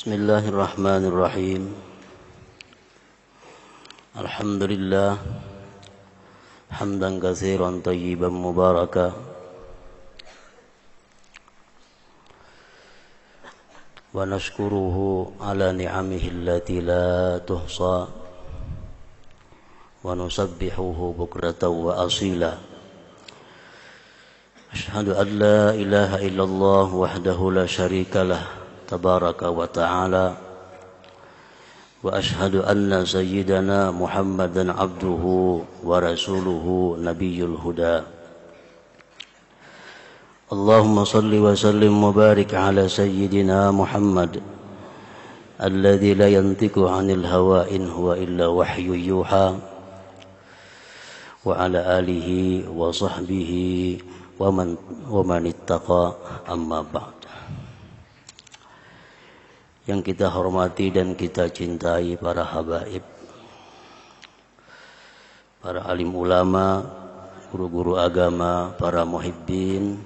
Bismillahirrahmanirrahim. Alhamdulillah hamdan katsiran thayyiban mubaraka wa nashkuruhu ala ni'amihi allati la tuhsa wa nusabbihuhu bukratan wa asila. Ashhadu an la ilaha illallah wahdahu la syarika lah tabaraka wa ta'ala wa ashhadu anna sayyidana Muhammadan abduhu wa rasuluhu nabiyyul huda. Allahumma salli wa sallim wa barik ala sayyidina Muhammad alladhi la yantiqu 'anil hawa in huwa illa wahyu yuha wa ala alihi wa sahbihi wa man ittaqa amma ba'd. Yang kita hormati dan kita cintai para habaib, para alim ulama, guru-guru agama, para muhibbin,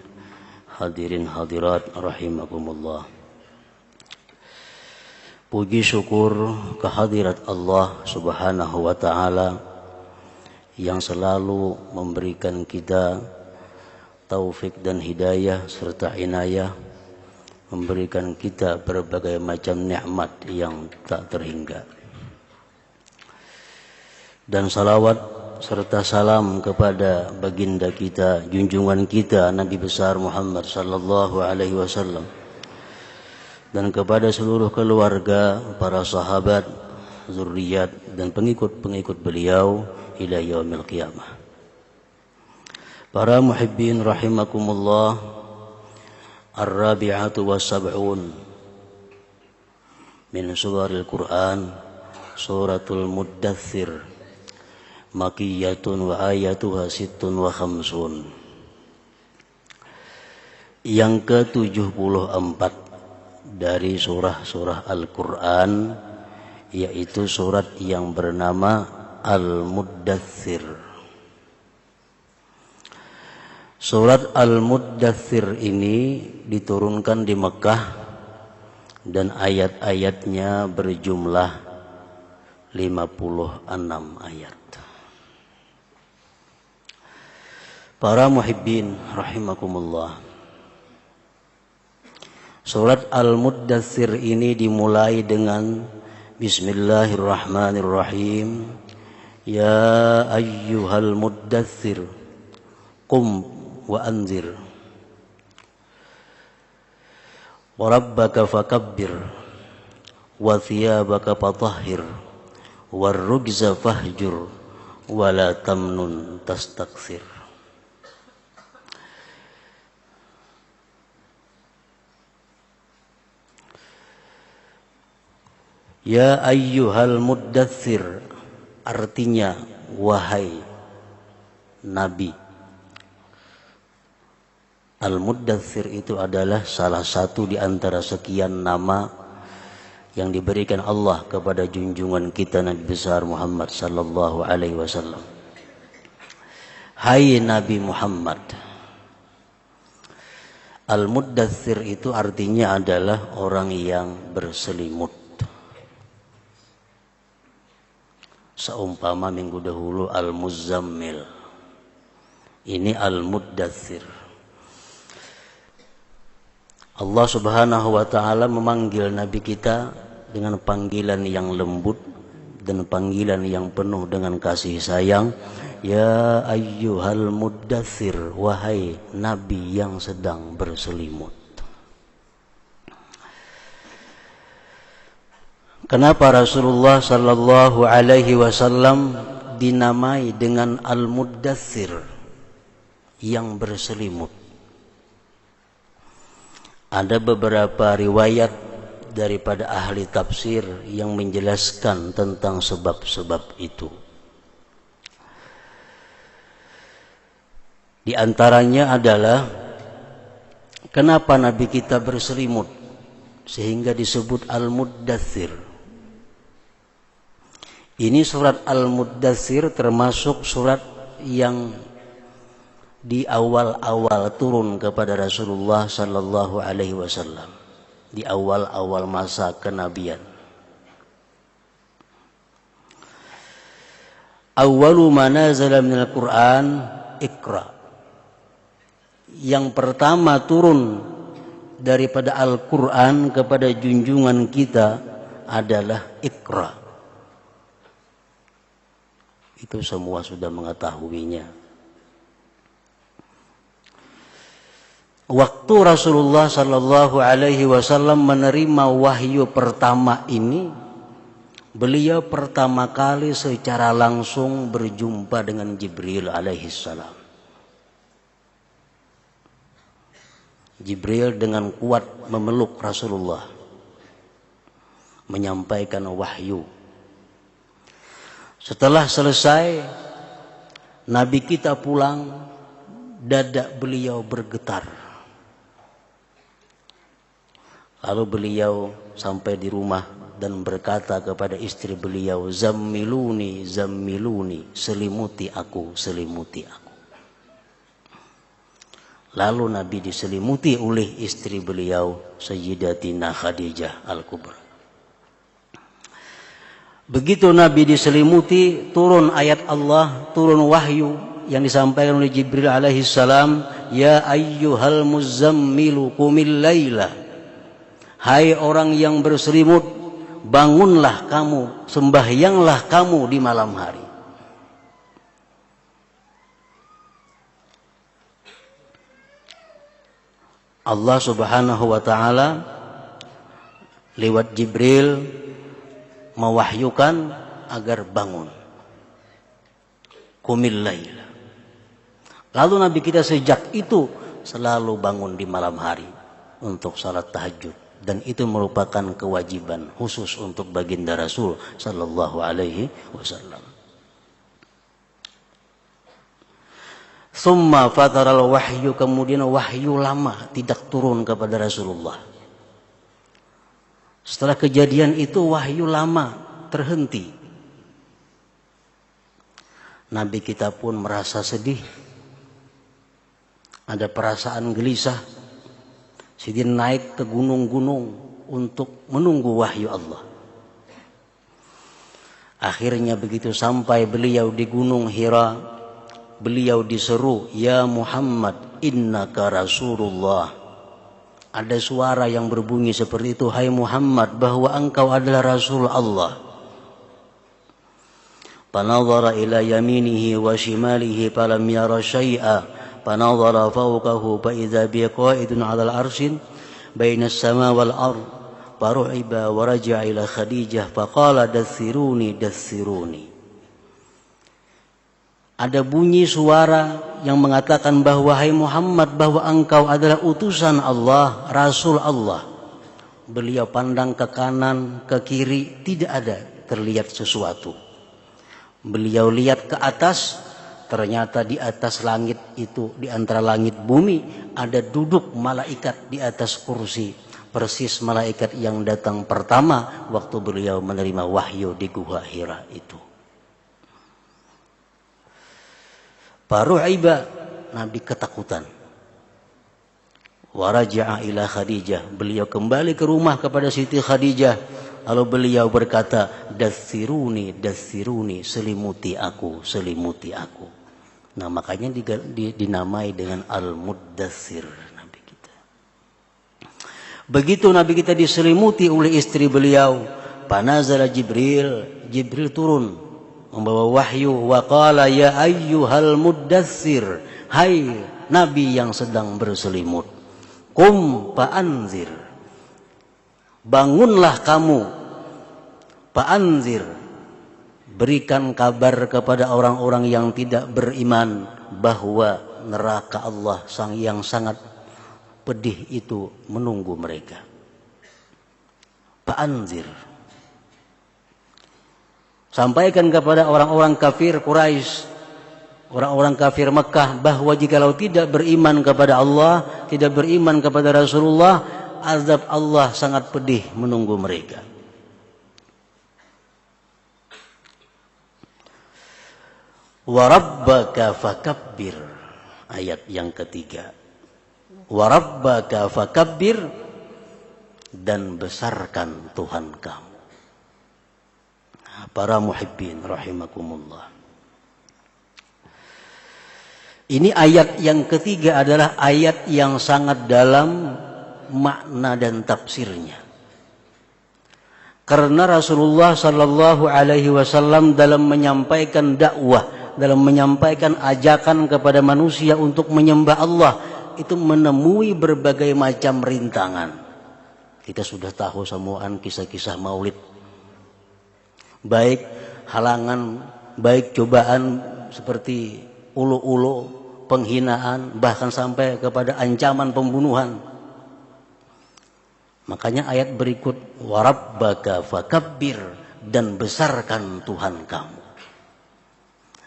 hadirin hadirat rahimakumullah. Puji syukur kehadirat Allah Subhanahu wa ta'ala yang selalu memberikan kita taufik dan hidayah serta inayah, memberikan kita berbagai macam nikmat yang tak terhingga. Dan salawat serta salam kepada baginda kita, junjungan kita Nabi besar Muhammad sallallahu alaihi wasallam, dan kepada seluruh keluarga, para sahabat, zuriat dan pengikut-pengikut beliau ila yaumil qiyamah. Para muhibbin rahimakumullah, Ar-Rabi'atu wa Sab'un min surahil Quran, suratul Muddathir, Makiyyatun wa ayatuha sittun wa khamsun. Yang ke-74 dari surah-surah Al-Quran, yaitu surat yang bernama Al-Muddathir. Surat Al-Muddathir ini diturunkan di Mekah dan ayat-ayatnya berjumlah 56 ayat. Para muhibbin rahimakumullah, surat Al-Muddathir ini dimulai dengan Bismillahirrahmanirrahim. Ya ayyuhal muddathir qum wa anzir wa rabbaka fakabbir wa thiyabaka fatahhir war rujza fahjur wa la tamnun tastakthir. Ya ayyuhal muddathir, artinya wahai Nabi. Al-Muddathir itu adalah salah satu di antara sekian nama yang diberikan Allah kepada junjungan kita Nabi besar Muhammad sallallahu alaihi wasallam. Hai Nabi Muhammad. Al-Muddathir itu artinya adalah orang yang berselimut. Seumpama minggu dahulu Al-Muzammil, ini Al-Muddathir. Allah Subhanahu wa ta'ala memanggil Nabi kita dengan panggilan yang lembut dan panggilan yang penuh dengan kasih sayang. Ya ayyuhal muddathir, wahai Nabi yang sedang berselimut. Kenapa Rasulullah sallallahu alaihi wasallam dinamai dengan Al-Muddathir, yang berselimut? Ada beberapa riwayat daripada ahli tafsir yang menjelaskan tentang sebab-sebab itu. Di antaranya adalah kenapa Nabi kita berselimut sehingga disebut Al-Muddathir. Ini surat Al-Muddathir termasuk surat yang di awal-awal turun kepada Rasulullah sallallahu alaihi wasallam. di awal-awal masa kenabian. Awwalu ma nazala minal Qur'an Iqra. Yang pertama turun daripada Al-Qur'an kepada junjungan kita adalah Iqra. Itu semua sudah mengetahuinya. Waktu Rasulullah sallallahu alaihi wasallam menerima wahyu pertama ini, beliau pertama kali secara langsung berjumpa dengan Jibril alaihi salam. Jibril dengan kuat memeluk Rasulullah, menyampaikan wahyu. Setelah selesai, Nabi kita pulang, dada beliau bergetar. Lalu beliau sampai di rumah dan berkata kepada istri beliau, "Zammiluni, zammiluni, selimuti aku, selimuti aku." Lalu Nabi diselimuti oleh istri beliau, Sayyidatina Khadijah Al-Kubra. Begitu Nabi diselimuti, turun ayat Allah, turun wahyu yang disampaikan oleh Jibril alaihi salam, "Ya ayyuhal muzammilu qumil laila." Hai orang yang berselimut, bangunlah kamu, sembahyanglah kamu di malam hari. Allah Subhanahu wa ta'ala lewat Jibril mewahyukan agar bangun. Qumil laila. Lalu Nabi kita sejak itu selalu bangun di malam hari untuk salat tahajud. Dan itu merupakan kewajiban khusus untuk baginda Rasul sallallahu alaihi wasallam. Summa fataral wahyu, kemudian wahyu lama tidak turun kepada Rasulullah. Setelah kejadian itu wahyu lama terhenti. Nabi kita pun merasa sedih. Ada perasaan gelisah. Sidin naik ke gunung-gunung untuk menunggu wahyu Allah. Akhirnya begitu sampai beliau di Gunung Hira, beliau diseru, "Ya Muhammad, innaka Rasulullah." Ada suara yang berbunyi seperti itu, "Hai Muhammad, bahwa engkau adalah Rasul Allah." Fanadhara ila yaminihi wa shimalihi falam yara syai'a. فنظر فوقه فإذا به قائد على العرش بين السماء والأرض فرعب ورجع إلى خديجة فقال دثروني دثروني. Ada bunyi suara yang mengatakan bahwa hai Muhammad, bahwa engkau adalah utusan Allah, Rasul Allah. Beliau pandang ke kanan, ke kiri, tidak ada terlihat sesuatu. Beliau lihat ke atas, ternyata di atas langit itu, di antara langit bumi, ada duduk malaikat di atas kursi. Persis malaikat yang datang pertama waktu beliau menerima wahyu di Gua Hira itu. Faru'iba, Nabi ketakutan. Waraja'a ila Khadijah, beliau kembali ke rumah kepada Siti Khadijah. Lalu beliau berkata, "Dathiruni, dathiruni, selimuti aku, selimuti aku." Nah, makanya dinamai dengan Al-Muddathir Nabi kita. Begitu Nabi kita diselimuti oleh istri beliau, panazala Jibril, Jibril turun membawa wahyu, wa qala ya ayyuhal muddathir, hai Nabi yang sedang berselimut, qum fa'anzir, bangunlah kamu, fa'anzir, berikan kabar kepada orang-orang yang tidak beriman bahwa neraka Allah yang sangat pedih itu menunggu mereka. Fa'anzir, sampaikan kepada orang-orang kafir Quraisy, orang-orang kafir Mekah, bahwa jikalau tidak beriman kepada Allah, tidak beriman kepada Rasulullah, azab Allah sangat pedih menunggu mereka. Warabbaka fakabbir, ayat yang ketiga. Warabbaka fakabbir, dan besarkan Tuhan kamu. Para muhibbin rahimakumullah. Ini ayat yang ketiga adalah ayat yang sangat dalam makna dan tafsirnya. Karena Rasulullah sallallahu alaihi wasallam dalam menyampaikan dakwah, dalam menyampaikan ajakan kepada manusia untuk menyembah Allah, itu menemui berbagai macam rintangan. Kita sudah tahu semuaan kisah-kisah Maulid. Baik halangan, baik cobaan seperti ulu-ulu, penghinaan, bahkan sampai kepada ancaman pembunuhan. Makanya ayat berikut, warabbaka fakabbir, dan besarkan Tuhan kamu.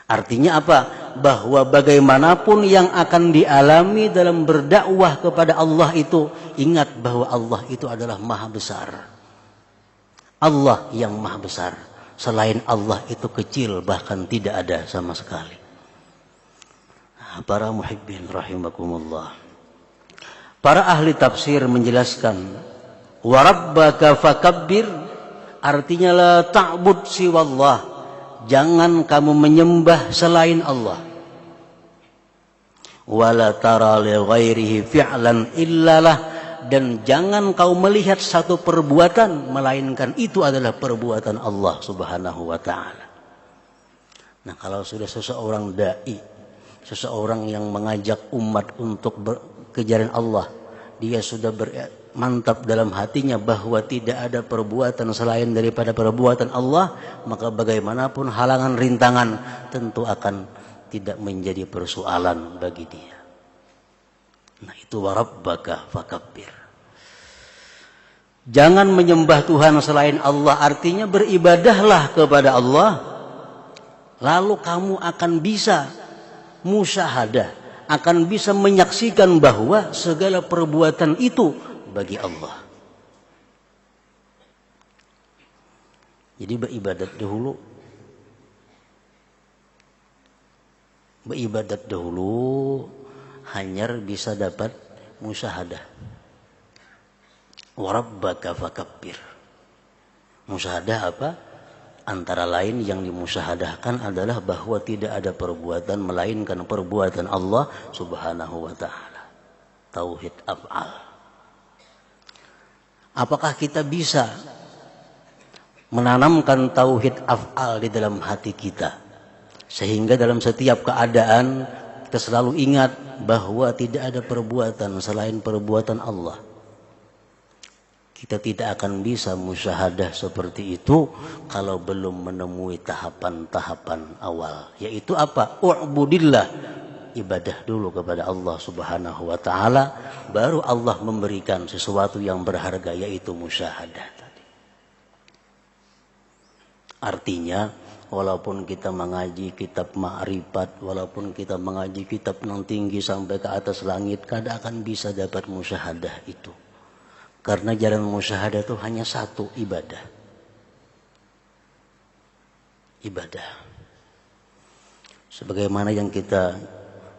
Artinya apa? Bahwa bagaimanapun yang akan dialami dalam berdakwah kepada Allah itu, ingat bahwa Allah itu adalah maha besar. Allah yang maha besar. Selain Allah itu kecil, bahkan tidak ada sama sekali. Para muhibbin rahimakumullah. Para ahli tafsir menjelaskan, warabbaka fakabbir artinya la ta'bud siwallah, jangan kamu menyembah selain Allah. Wala tara li ghairihi fi'lan illalah, dan jangan kau melihat satu perbuatan melainkan itu adalah perbuatan Allah Subhanahu wa taala. Nah, kalau sudah seseorang dai, seseorang yang mengajak umat untuk kejaran Allah, dia sudah mantap dalam hatinya bahwa tidak ada perbuatan selain daripada perbuatan Allah, maka bagaimanapun halangan rintangan tentu akan tidak menjadi persoalan bagi dia. Nah, itu warabbaka fakabbir. Jangan menyembah Tuhan selain Allah, artinya beribadahlah kepada Allah, lalu kamu akan bisa musyahadah, akan bisa menyaksikan bahwa segala perbuatan itu bagi Allah. Jadi beribadat dahulu. Beribadat dahulu hanya bisa dapat musyahadah. Warabbaka fakabbir. Musyahadah apa? Antara lain yang dimusyahadahkan adalah bahwa tidak ada perbuatan melainkan perbuatan Allah Subhanahu wa taala. Tauhid af'al. Apakah kita bisa menanamkan tauhid af'al di dalam hati kita, sehingga dalam setiap keadaan kita selalu ingat bahwa tidak ada perbuatan selain perbuatan Allah? Kita tidak akan bisa musyahadah seperti itu kalau belum menemui tahapan-tahapan awal, yaitu apa? U'budillah, ibadah dulu kepada Allah Subhanahu wa taala, baru Allah memberikan sesuatu yang berharga, yaitu musyahadah tadi. Artinya, walaupun kita mengaji kitab ma'rifat, walaupun kita mengaji kitab yang tinggi sampai ke atas langit, kada akan bisa dapat musyahadah itu. Karena jalan musyahadah itu hanya satu, ibadah. Ibadah. Sebagaimana yang kita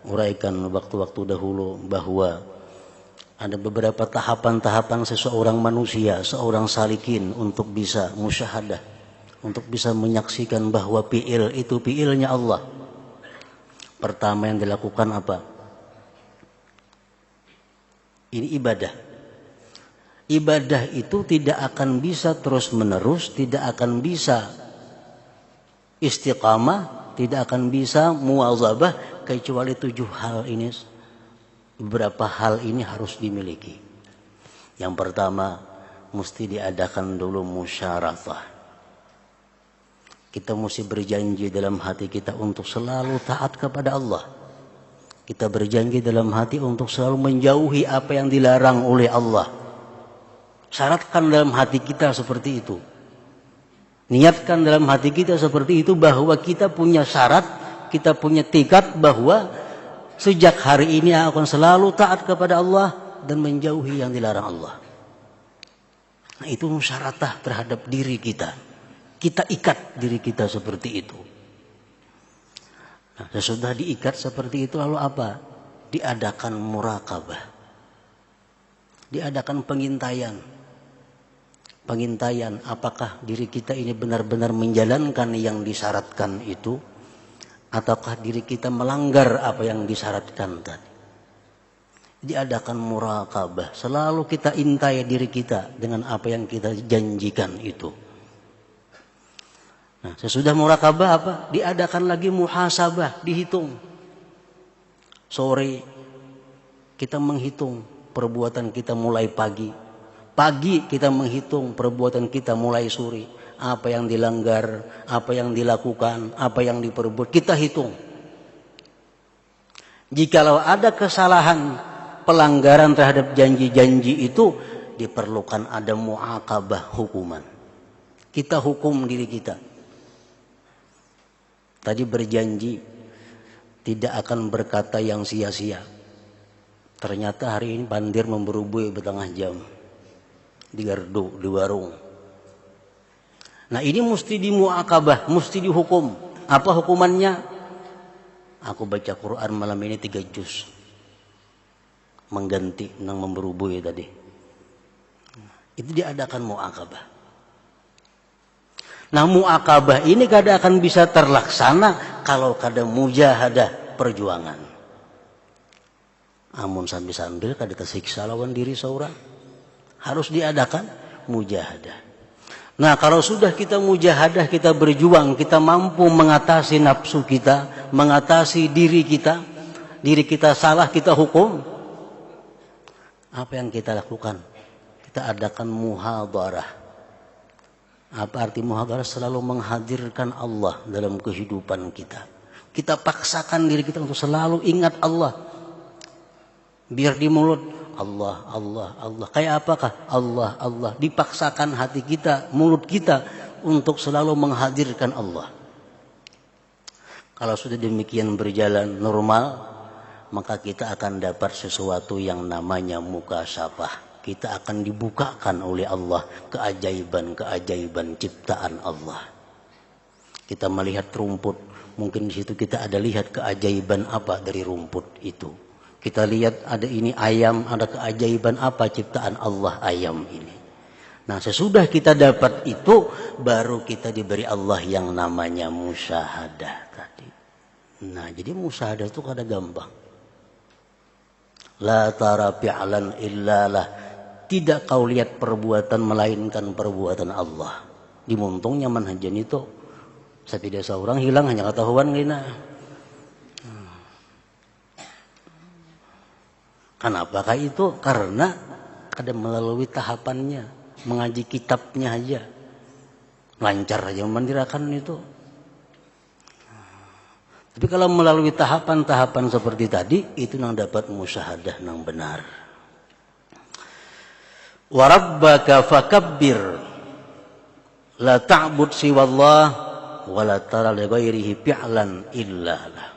uraikan waktu-waktu dahulu, bahwa ada beberapa tahapan-tahapan seseorang manusia, seorang salikin untuk bisa musyahadah, untuk bisa menyaksikan bahwa fi'il itu fi'ilnya Allah. Pertama yang dilakukan apa? Ini ibadah. Ibadah itu tidak akan bisa terus-menerus, tidak akan bisa istiqamah, tidak akan bisa muwazabah, kecuali 7 hal ini. Beberapa hal ini harus dimiliki. Yang pertama, mesti diadakan dulu musyaratah. Kita mesti berjanji dalam hati kita untuk selalu taat kepada Allah. Kita berjanji dalam hati untuk selalu menjauhi apa yang dilarang oleh Allah. Syaratkan dalam hati kita seperti itu. Niatkan dalam hati kita seperti itu, bahwa kita punya syarat, kita punya tekad bahwa sejak hari ini akan selalu taat kepada Allah dan menjauhi yang dilarang Allah. Nah, itu musyaratah terhadap diri kita. Kita ikat diri kita seperti itu. Nah, sesudah diikat seperti itu, lalu apa? Diadakan muraqabah. Diadakan pengintaian. Pengintaian, apakah diri kita ini benar-benar menjalankan yang disyaratkan itu, ataukah diri kita melanggar apa yang disyaratkan tadi. Diadakan muraqabah, selalu kita intai diri kita dengan apa yang kita janjikan itu. Nah, sesudah muraqabah apa? Diadakan lagi muhasabah, dihitung. Sore kita menghitung perbuatan kita mulai pagi. Pagi kita menghitung perbuatan kita mulai sore. Apa yang dilanggar, apa yang dilakukan, apa yang diperbuat, kita hitung. Jikalau ada kesalahan, pelanggaran terhadap janji-janji itu, diperlukan ada muaqabah hukuman. Kita hukum diri kita. Tadi berjanji tidak akan berkata yang sia-sia. Ternyata hari ini bandir memberubui bertengah jam di gardu, di warung. Nah, ini mesti dimuaqabah, mesti dihukum. Apa hukumannya? Aku baca Quran malam ini 3 juz. Mengganti yang memberubui tadi. Itu diadakan muaqabah. Nah, muaqabah ini kada akan bisa terlaksana kalau kada mujahadah perjuangan. Amun sambil-sambil kada tersiksa lawan diri seorang. Harus diadakan mujahadah. Nah, kalau sudah kita mujahadah, kita berjuang, kita mampu mengatasi nafsu kita, mengatasi diri kita salah kita hukum. Apa yang kita lakukan? Kita adakan muhadarah. Apa arti muhadarah? Selalu menghadirkan Allah dalam kehidupan kita. Kita paksakan diri kita untuk selalu ingat Allah. Biar di mulut Allah, Allah, Allah. Kayak apakah? Allah, Allah. Dipaksakan hati kita, mulut kita untuk selalu menghadirkan Allah. Kalau sudah demikian berjalan normal, maka kita akan dapat sesuatu yang namanya mukasyafah. Kita akan dibukakan oleh Allah keajaiban-keajaiban ciptaan Allah. Kita melihat rumput, mungkin di situ kita ada lihat keajaiban apa dari rumput itu. Kita lihat ada ini ayam, ada keajaiban apa ciptaan Allah ayam ini. Nah, sesudah kita dapat itu, baru kita diberi Allah yang namanya musyahadah tadi. Nah, jadi musyahadah itu kada gampang. La tara fi'lan illalah. Tidak kau lihat perbuatan melainkan perbuatan Allah. Dimuntungnya manhajan itu. Sapida seorang hilang hanya ketahuan gina. Kenapakah itu? Karena ada melalui tahapannya, mengaji kitabnya aja, lancar aja memandirakan itu. Tapi kalau melalui tahapan-tahapan seperti tadi, itu yang dapat musyahadah yang benar. Wa rabbaka fakabbir, la ta'bud siwallah, wa la tara li ghairihi fi'lan illa lah.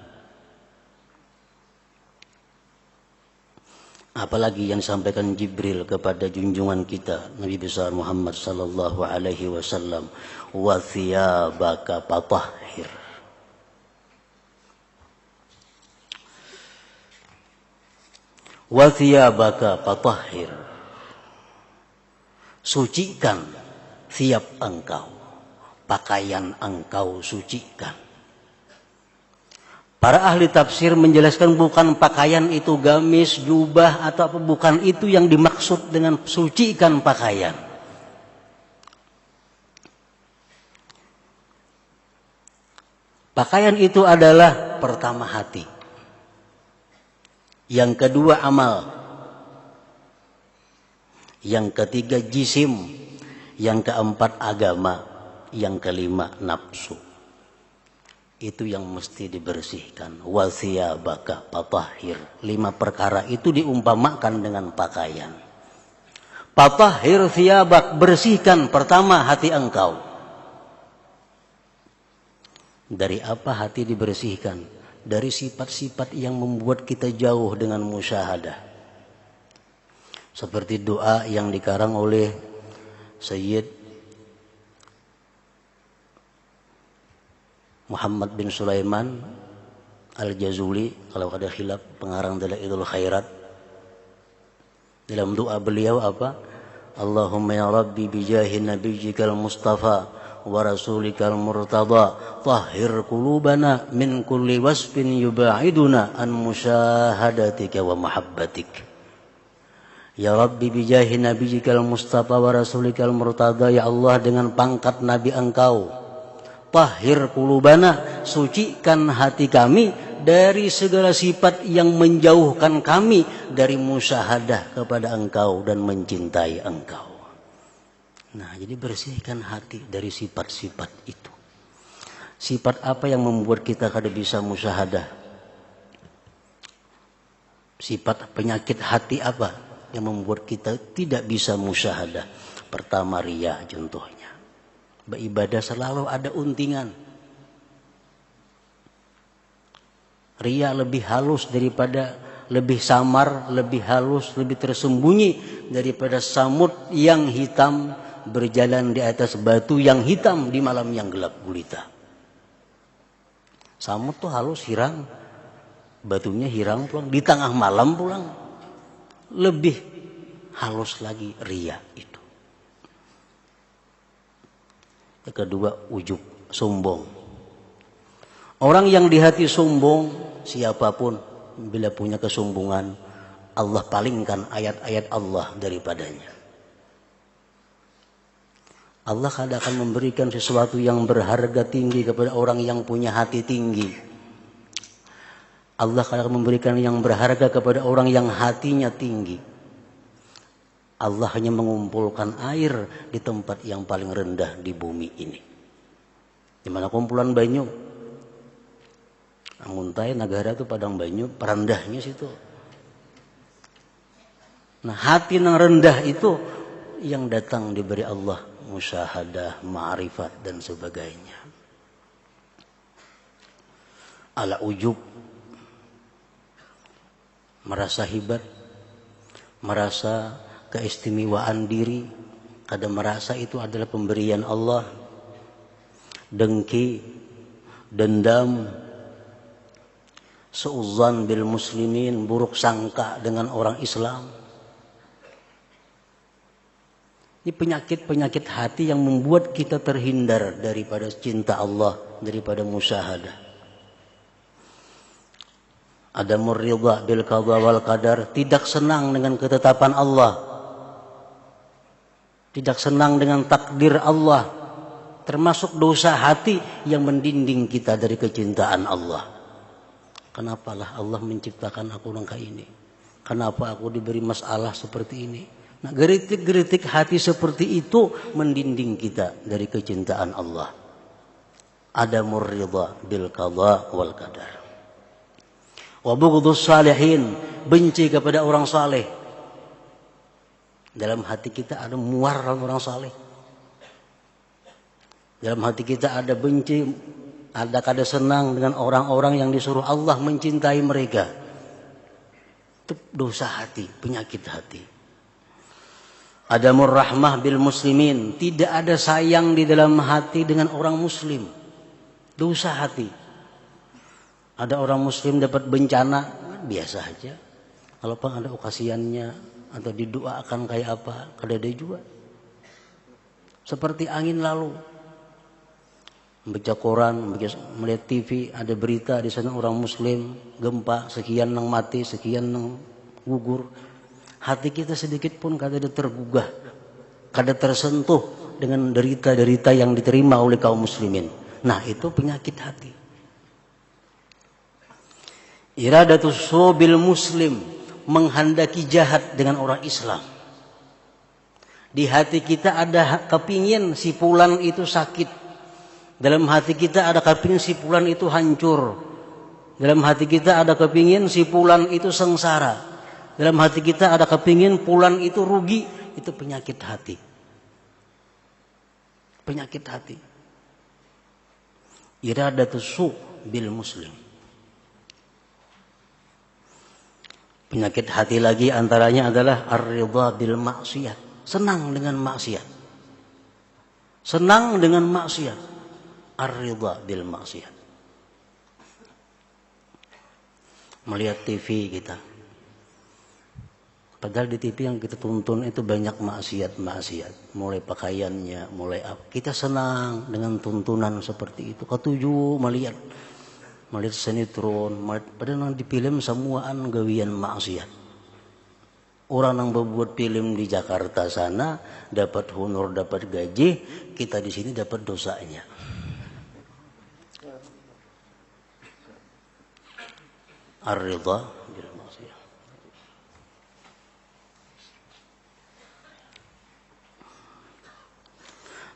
Apalagi yang disampaikan Jibril kepada junjungan kita Nabi besar Muhammad sallallahu alaihi wasallam, wa thiyabaka fatahhir. Wa thiyabaka fatahhir. Sucikan thiyab engkau, pakaian engkau sucikan. Para ahli tafsir menjelaskan bukan pakaian itu gamis, jubah atau apa, bukan itu yang dimaksud dengan sucikan pakaian. Pakaian itu adalah pertama hati. Yang kedua amal. Yang ketiga jisim. Yang keempat agama. Yang kelima nafsu. Itu yang mesti dibersihkan. Wa thiyabaka fatahhir. 5 perkara itu diumpamakan dengan pakaian. Fatahhir thiyabak, bersihkan pertama hati engkau. Dari apa hati dibersihkan? Dari sifat-sifat yang membuat kita jauh dengan musyahadah. Seperti doa yang dikarang oleh Sayyid Muhammad bin Sulaiman Al-Jazuli, kalau ada khilaf, pengarang Dalailul Khairat. Dalam doa beliau apa? Allahumma ya Rabbi bijahi nabiyyikal mustafa wa rasulikal murtada tahhir qulubana min kulli wasfin yuba'iduna an musyahadatika wa mahabbatik. Ya Rabbi bijahi nabiyyikal mustafa wa rasulikal murtada, ya Allah dengan pangkat nabi engkau, tahhir qulubana, sucikan hati kami dari segala sifat yang menjauhkan kami dari musyahadah kepada engkau dan mencintai engkau. Nah, jadi bersihkan hati dari sifat-sifat itu. Sifat apa yang membuat kita kada bisa musyahadah? Sifat penyakit hati apa yang membuat kita tidak bisa musyahadah? Pertama, riya contohnya. Beribadah selalu ada untingan. Riya lebih halus daripada, lebih samar, lebih halus, lebih tersembunyi daripada samud yang hitam berjalan di atas batu yang hitam di malam yang gelap gulita. Samud tuh halus, hirang, batunya hirang pulang, di tengah malam pulang. Lebih halus lagi riya itu. Yang kedua, ujub, sombong. Orang yang di hati sombong, siapapun bila punya kesombongan, Allah palingkan ayat-ayat Allah daripadanya. Allah kadang akan memberikan sesuatu yang berharga tinggi kepada orang yang punya hati tinggi. Allah kadang akan memberikan yang berharga kepada orang yang hatinya tinggi. Allah hanya mengumpulkan air di tempat yang paling rendah di bumi ini. Di mana kumpulan banyu? Muntai negara itu Padang Banyu, perendahnya situ. Nah, hati yang rendah itu yang datang diberi Allah musyahadah, ma'rifat dan sebagainya. Ala ujub, merasa hebat, merasa keistimewaan diri, kadang merasa itu adalah pemberian Allah. Dengki, dendam, seuzan bil muslimin, buruk sangka dengan orang Islam. Ini penyakit-penyakit hati yang membuat kita terhindar daripada cinta Allah, daripada musyahadah. Adamur ridha bil qada wal qadar, tidak senang dengan ketetapan Allah, tidak senang dengan takdir Allah, termasuk dosa hati yang mendinding kita dari kecintaan Allah. Kenapalah Allah menciptakan aku langkah ini? Kenapa aku diberi masalah seperti ini? Nah, geritik-geritik hati seperti itu mendinding kita dari kecintaan Allah. Adamur ridha bil qada wal qadar. Wa bughdus salihin, benci kepada orang saleh. Dalam hati kita ada muar orang saleh. Dalam hati kita ada benci, ada kada senang dengan orang-orang yang disuruh Allah mencintai mereka. Itu dosa hati, penyakit hati. Adamur rahmah bil muslimin, tidak ada sayang di dalam hati dengan orang muslim. Dosa hati. Ada orang muslim dapat bencana, biasa aja. Kalau pun ada okasiannya atau didoakan kayak apa, kada ada juga. Seperti angin lalu. Membaca koran, melihat TV, ada berita di sana orang muslim gempa, sekian yang mati, sekian yang gugur. Hati kita sedikit pun kada ada tergugah, kada tersentuh dengan derita-derita yang diterima oleh kaum muslimin. Nah, itu penyakit hati. Iradatus subil muslim, menghendaki jahat dengan orang Islam. Di hati kita ada kepingin si fulan itu sakit. Dalam hati kita ada kepingin si fulan itu hancur. Dalam hati kita ada kepingin si fulan itu sengsara. Dalam hati kita ada kepingin fulan itu rugi. Itu penyakit hati. Penyakit hati. Iradatus su bil muslim. Penyakit hati lagi antaranya adalah ar-ridha bil maksiat. Senang dengan maksiat. Senang dengan maksiat. Ar-ridha bil maksiat. Melihat TV kita, Padahal di TV yang kita tonton itu banyak maksiat. Mulai pakaiannya, mulai apa. Kita senang dengan tontonan seperti itu. Ketujuh melihat sinetron. Padahal di film semuaan gawian maksiat. Orang yang membuat film di Jakarta sana dapat honor, dapat gaji. Kita di sini dapat dosanya. Ar-ridha.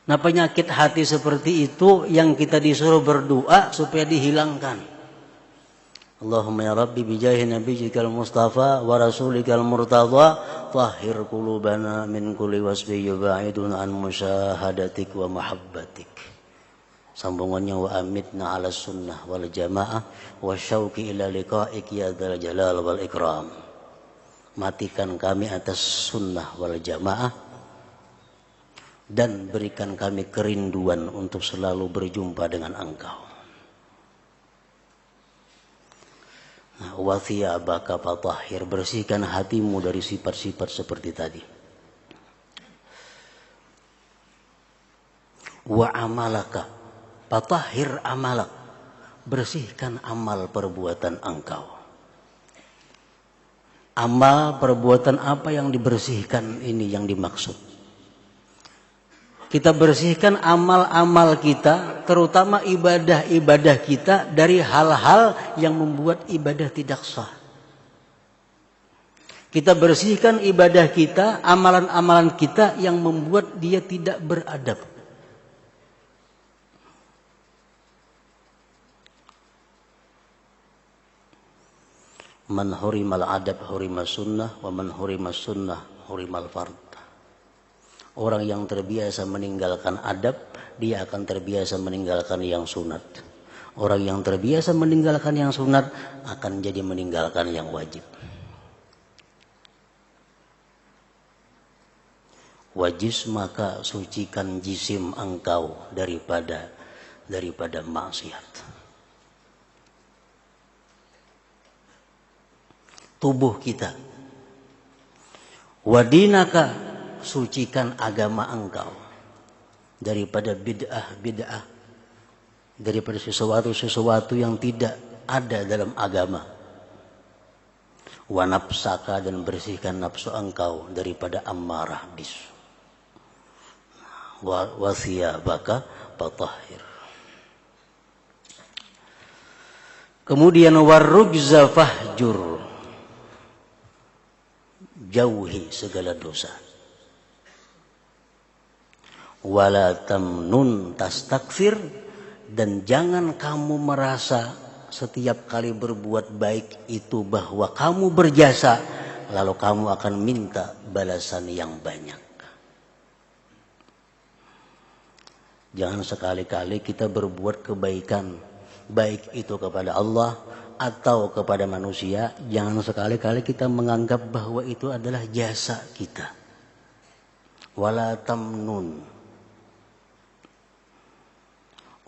Nah, penyakit hati seperti itu yang kita disuruh berdoa supaya dihilangkan. Allahumma ya Rabbi bijahi nabiyyikal mustafa wa rasulikal murtadha tahhir qulubana min kulli wasbi yubaidun an musyahadatik wa mahabbatik. Sambungannya wa amitna ala sunnah wal jamaah wa syauqi ila liqa'ik ya dzal jalal wal ikram. Matikan kami atas sunnah wal jamaah dan berikan kami kerinduan untuk selalu berjumpa dengan Engkau. Nah, wa thiyabaka fatahhir, bersihkan hatimu dari sifat-sifat seperti tadi. Wa amalaka fatahhir amalak, bersihkan amal perbuatan engkau. Amal perbuatan apa yang dibersihkan ini yang dimaksud? Kita bersihkan amal-amal kita, terutama ibadah-ibadah kita dari hal-hal yang membuat ibadah tidak sah. Kita bersihkan ibadah kita, amalan-amalan kita yang membuat dia tidak beradab. Man hurimal adab hurimas sunnah, wa man hurimas sunnah hurimal fard. Orang yang terbiasa meninggalkan adab, dia akan terbiasa meninggalkan yang sunat. Orang yang terbiasa meninggalkan yang sunat akan jadi meninggalkan yang wajib. Wajis maka sucikan jisim engkau daripada maksiat. Tubuh kita. Wadinaka, sucikan agama engkau daripada bid'ah, daripada sesuatu yang tidak ada dalam agama. Wa nafsaka, dan bersihkan nafsu engkau daripada ammarah bisu. Wa thiyabaka fatahhir. Kemudian warrujza fahjur, jauhi segala dosa. Wala tamnun tastakfir, dan jangan kamu merasa setiap kali berbuat baik itu bahwa kamu berjasa lalu kamu akan minta balasan yang banyak. Jangan sekali-kali kita berbuat kebaikan, baik itu kepada Allah atau kepada manusia, jangan sekali-kali kita menganggap bahwa itu adalah jasa kita. Wala tamnun.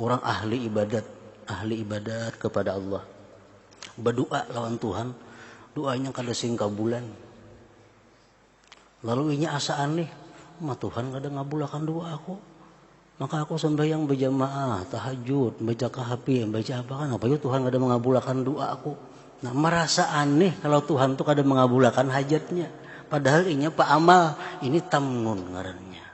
Orang ahli ibadat kepada Allah, berdoa lawan Tuhan, doanya kada sing kabulan. Lalu inya asa aneh, Tuhan kada ngabulakan doa aku. Maka aku sembahyang berjamaah, tahajud, baca kahfi, baca apa kan, apa itu Tuhan kada mengabulakan doa aku. Nah, merasa aneh kalau Tuhan tuh kada mengabulakan hajatnya. Padahal inya pak amal, ini tamnun ngarannya.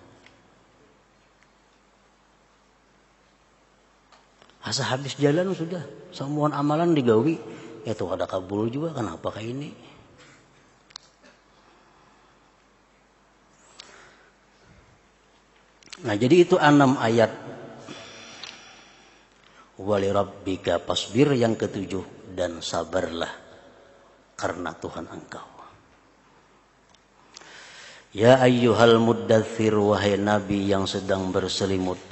Asa habis jalan sudah, semua amalan digawi, itu ada kabul juga, kenapa kayak ini? Nah, jadi itu 6 ayat. Wali rabbika pasbir, yang ke-7, dan sabarlah karena Tuhan engkau. Ya ayyuhal muddathir, wahai nabi yang sedang berselimut,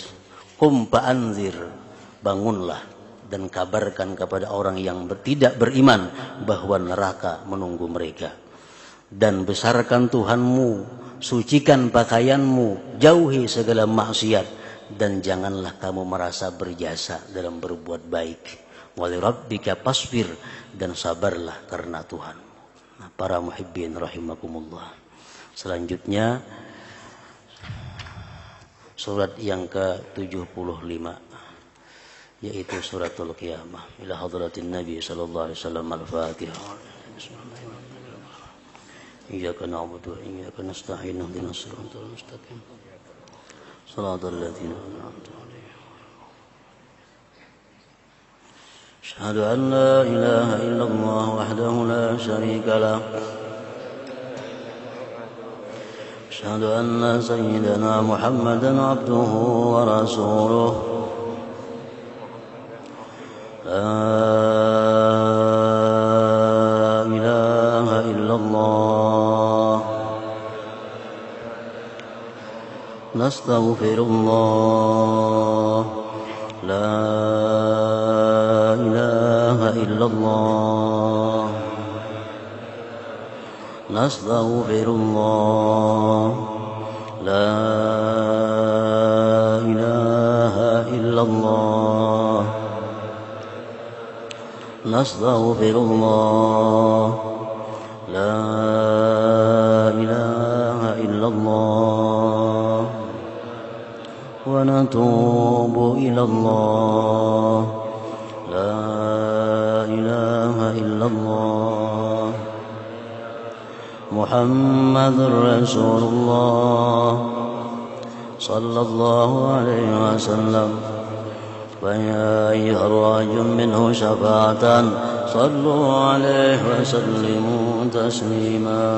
qum fa'anzir, bangunlah dan kabarkan kepada orang yang tidak beriman bahwa neraka menunggu mereka. Dan besarkan Tuhanmu, sucikan pakaianmu, jauhi segala maksiat, dan janganlah kamu merasa berjasa dalam berbuat baik. Wali rabbika pasbir, dan sabarlah karena Tuhanmu. para muhibbin rahimakumullah. Selanjutnya surat yang ke-75 yaitu suratul Qiyamah. Ila hadratin Nabi sallallahu alaihi wasallam al-Fatihah. Iyyaka na'budu wa iyyaka nasta'in ihdinas siratal mustaqim. Shiratal ladzina an'amta 'alaihim. Asyhadu an la ilaha illallah wahdahu la syarika lah. Asyhadu anna sayyidana Muhammadan 'abduhu wa rasuluh. La ilaha illallah. Nastaghfirullah. La ilaha illallah. Nastaghfirullah. La ilaha illallah. Nastaghfirullah. La ilaha illallah. Wa natubu ilallah. La ilaha illallah. Muhammadur Rasulullah sallallahu alaihi wasallam. فيا أيها الراجل منه شفاعة صلوا عليه وسلموا تسليما.